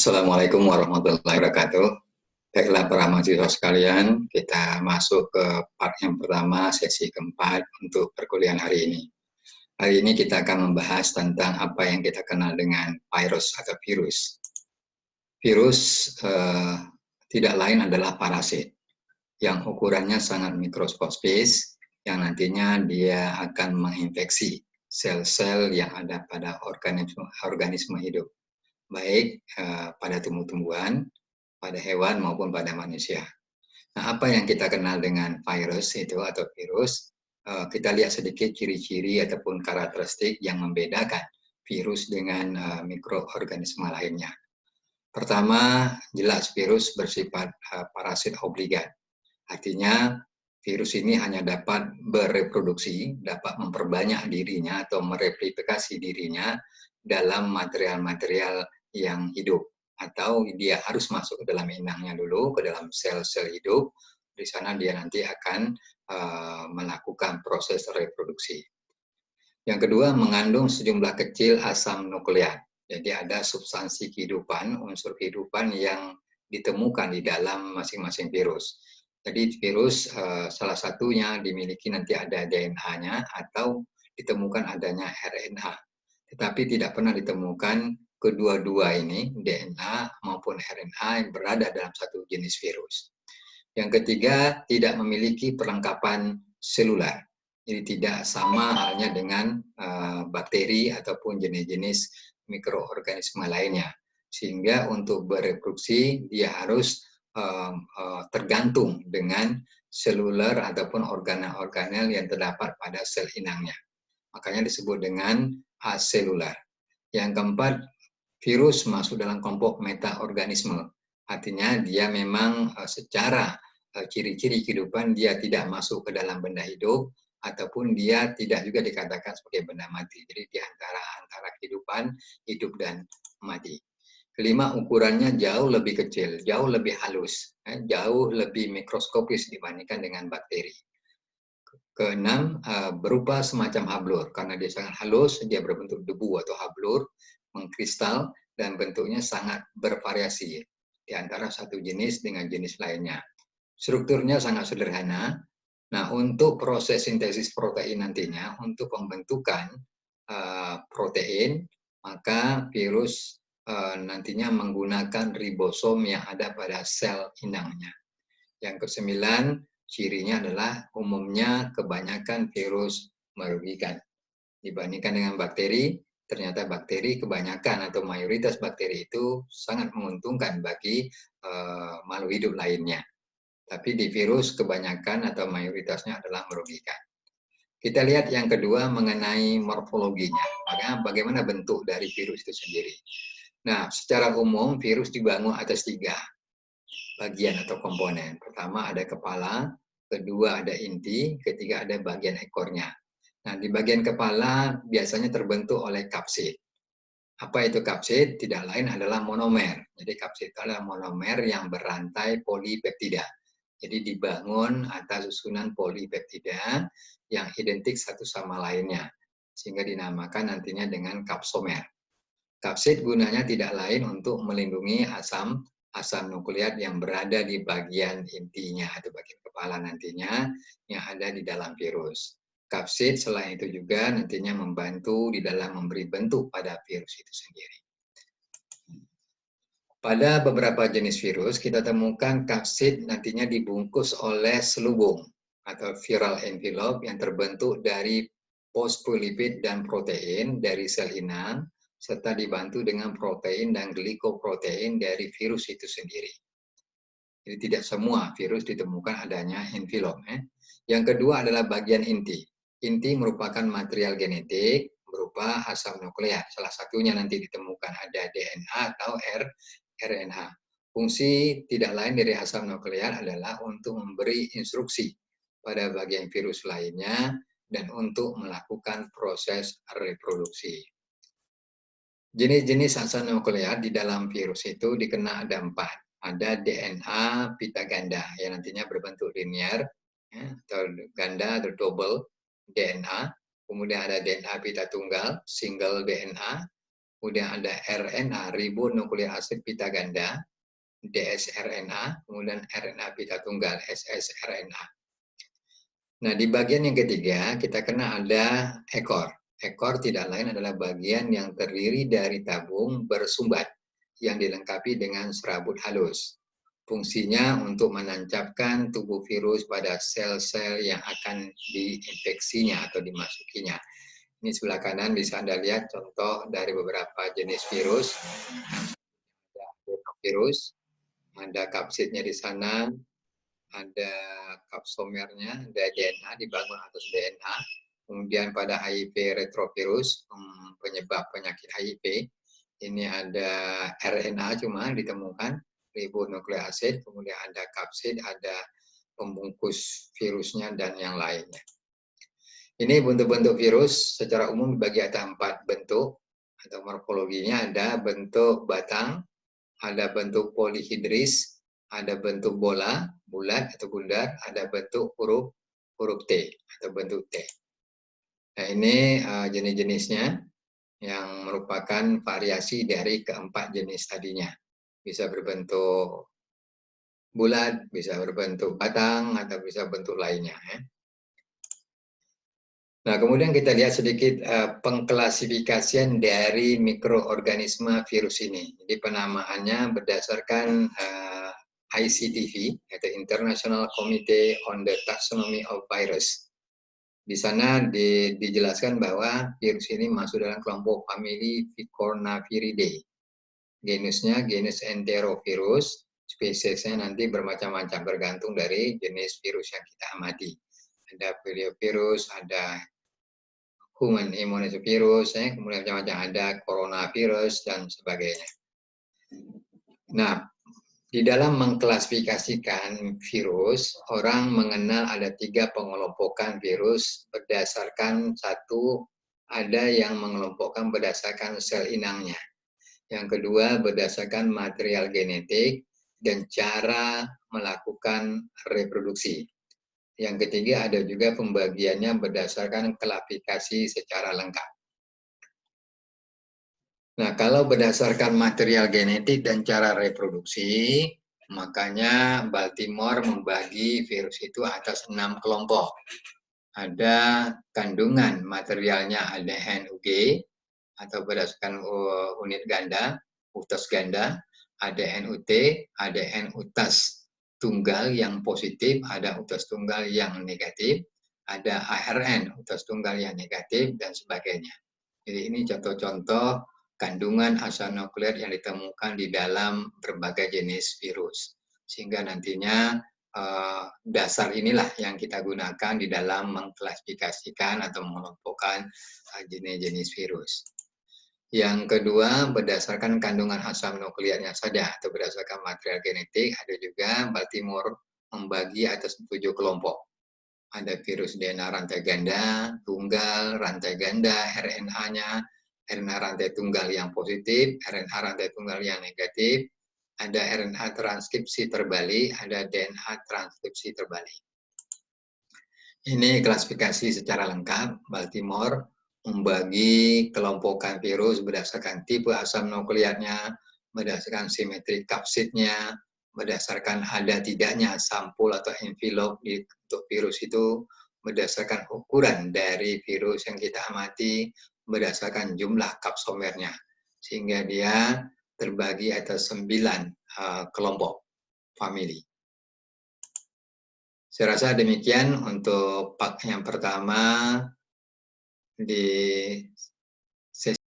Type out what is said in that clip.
Assalamualaikum warahmatullahi wabarakatuh. Baiklah para mahasiswa sekalian, kita masuk ke part yang pertama, sesi keempat untuk perkuliahan hari ini. Hari ini kita akan membahas tentang apa yang kita kenal dengan virus atau virus. Virus tidak lain adalah parasit yang ukurannya sangat mikroskopis, yang nantinya dia akan menginfeksi sel-sel yang ada pada organisme hidup, baik pada tumbuh-tumbuhan, pada hewan maupun pada manusia. Nah, apa yang kita kenal dengan virus itu atau virus, kita lihat sedikit ciri-ciri ataupun karakteristik yang membedakan virus dengan mikroorganisme lainnya. Pertama, jelas virus bersifat parasit obligat. Artinya virus ini hanya dapat bereproduksi, dapat memperbanyak dirinya atau mereplikasi dirinya dalam material-material yang hidup, atau dia harus masuk ke dalam inangnya dulu, ke dalam sel-sel hidup. Di sana dia nanti akan melakukan proses reproduksi. Yang kedua, mengandung sejumlah kecil asam nukleat. Jadi ada substansi kehidupan, unsur kehidupan yang ditemukan di dalam masing-masing virus. Jadi virus salah satunya dimiliki nanti ada DNA-nya atau ditemukan adanya RNA. Tetapi tidak pernah ditemukan kedua-dua ini, DNA maupun RNA yang berada dalam satu jenis virus. Yang ketiga, tidak memiliki perlengkapan selular. Jadi tidak sama halnya dengan bakteri ataupun jenis-jenis mikroorganisme lainnya. Sehingga untuk bereproduksi dia harus tergantung dengan seluler ataupun organel-organel yang terdapat pada sel inangnya. Makanya disebut dengan aselular. Yang keempat, virus masuk dalam kelompok metaorganisme. Artinya dia memang secara ciri-ciri kehidupan dia tidak masuk ke dalam benda hidup, ataupun dia tidak juga dikatakan sebagai benda mati. Jadi di antara kehidupan, hidup dan mati. Kelima, ukurannya jauh lebih kecil, jauh lebih halus, jauh lebih mikroskopis dibandingkan dengan bakteri. Keenam, berupa semacam hablur. Karena dia sangat halus, dia berbentuk debu atau hablur, mengkristal, dan bentuknya sangat bervariasi di antara satu jenis dengan jenis lainnya. Strukturnya sangat sederhana. Nah, untuk proses sintesis protein nantinya, untuk pembentukan protein, maka virus nantinya menggunakan ribosom yang ada pada sel inangnya. Yang kesembilan, cirinya adalah umumnya kebanyakan virus merugikan. Dibandingkan dengan bakteri, ternyata bakteri kebanyakan atau mayoritas bakteri itu sangat menguntungkan bagi makhluk hidup lainnya. Tapi di virus kebanyakan atau mayoritasnya adalah merugikan. Kita lihat yang kedua mengenai morfologinya. Bagaimana bentuk dari virus itu sendiri. Nah, secara umum virus dibangun atas 3 bagian atau komponen. Pertama ada kepala, kedua ada inti, ketiga ada bagian ekornya. Nah, di bagian kepala biasanya terbentuk oleh kapsid. Apa itu kapsid? Tidak lain adalah monomer. Jadi kapsid itu adalah monomer yang berantai polipeptida. Jadi dibangun atas susunan polipeptida yang identik satu sama lainnya. Sehingga dinamakan nantinya dengan kapsomer. Kapsid gunanya tidak lain untuk melindungi asam nukleat yang berada di bagian intinya atau bagian kepala nantinya yang ada di dalam virus. Kapsid selain itu juga nantinya membantu di dalam memberi bentuk pada virus itu sendiri. Pada beberapa jenis virus kita temukan kapsid nantinya dibungkus oleh selubung atau viral envelope yang terbentuk dari fosfolipid dan protein dari sel inang serta dibantu dengan protein dan glikoprotein dari virus itu sendiri. Jadi tidak semua virus ditemukan adanya envelope. Yang kedua adalah bagian inti. Inti merupakan material genetik berupa asam nukleat. Salah satunya nanti ditemukan ada DNA atau RNA. Fungsi tidak lain dari asam nukleat adalah untuk memberi instruksi pada bagian virus lainnya dan untuk melakukan proses reproduksi. Jenis-jenis asam nukleat di dalam virus itu dikenal ada 4. Ada DNA pita ganda yang nantinya berbentuk linear, atau ganda atau double DNA. Kemudian ada DNA pita tunggal, single DNA. kemudian ada RNA, ribonukleik asid pita ganda, dsRNA, kemudian RNA pita tunggal, ssRNA. Nah, di bagian yang ketiga, kita kena ada ekor. Ekor tidak lain adalah bagian yang terdiri dari tabung bersumbat yang dilengkapi dengan serabut halus. Fungsinya untuk menancapkan tubuh virus pada sel-sel yang akan diinfeksinya atau dimasukinya. Ini sebelah kanan bisa Anda lihat contoh dari beberapa jenis virus. Ada adenovirus, ada kapsidnya di sana, ada kapsomernya, ada DNA dibangun atas DNA. Kemudian pada HIV retrovirus, penyebab penyakit HIV, ini ada RNA cuma ditemukan, ribonukleik asid, kemudian ada kapsid, ada pembungkus virusnya, dan yang lainnya. Ini bentuk-bentuk virus secara umum dibagi ada 4 bentuk, atau morfologinya ada bentuk batang, ada bentuk polihidris, ada bentuk bola, bulat atau bundar, ada bentuk huruf T atau bentuk T. Nah, ini jenis-jenisnya yang merupakan variasi dari keempat jenis tadinya. Bisa berbentuk bulat, bisa berbentuk batang, atau bisa bentuk lainnya. Nah, kemudian kita lihat sedikit pengklasifikasian dari mikroorganisme virus ini. Jadi penamaannya berdasarkan ICTV, yaitu International Committee on the Taxonomy of Virus. Di sana dijelaskan bahwa virus ini masuk dalam kelompok famili Picornaviridae. Genusnya genus Enterovirus, spesiesnya nanti bermacam-macam bergantung dari jenis virus yang kita amati. Ada poliovirus, ada human immunovirus, kemudian macam-macam ada coronavirus dan sebagainya. Nah, di dalam mengklasifikasikan virus, orang mengenal ada 3 pengelompokan virus berdasarkan satu, ada yang mengelompokkan berdasarkan sel inangnya. Yang kedua berdasarkan material genetik dan cara melakukan reproduksi. Yang ketiga ada juga pembagiannya berdasarkan klasifikasi secara lengkap. Nah, kalau berdasarkan material genetik dan cara reproduksi, makanya Baltimore membagi virus itu atas 6 kelompok. Ada kandungan materialnya ada NUG, atau berdasarkan unit ganda, utas ganda, ada NUT, ada NUTAS tunggal yang positif, ada utas tunggal yang negatif, ada ARN, utas tunggal yang negatif, dan sebagainya. Jadi ini contoh-contoh kandungan asam nukleat yang ditemukan di dalam berbagai jenis virus. Sehingga nantinya dasar inilah yang kita gunakan di dalam mengklasifikasikan atau mengelompokkan jenis-jenis virus. Yang kedua, berdasarkan kandungan asam nukleatnya saja atau berdasarkan material genetik, ada juga Baltimore membagi atas 7 kelompok. Ada virus DNA rantai ganda, tunggal, rantai ganda, RNA-nya, RNA rantai tunggal yang positif, RNA rantai tunggal yang negatif, ada RNA transkripsi terbalik, ada DNA transkripsi terbalik. Ini klasifikasi secara lengkap. Baltimore membagi kelompokan virus berdasarkan tipe asam nukleatnya, berdasarkan simetri kapsidnya, berdasarkan ada tidaknya sampul atau envelope untuk virus itu, berdasarkan ukuran dari virus yang kita amati, berdasarkan jumlah kapsomernya. Sehingga dia terbagi atas 9 kelompok famili. Saya rasa demikian untuk part yang pertama di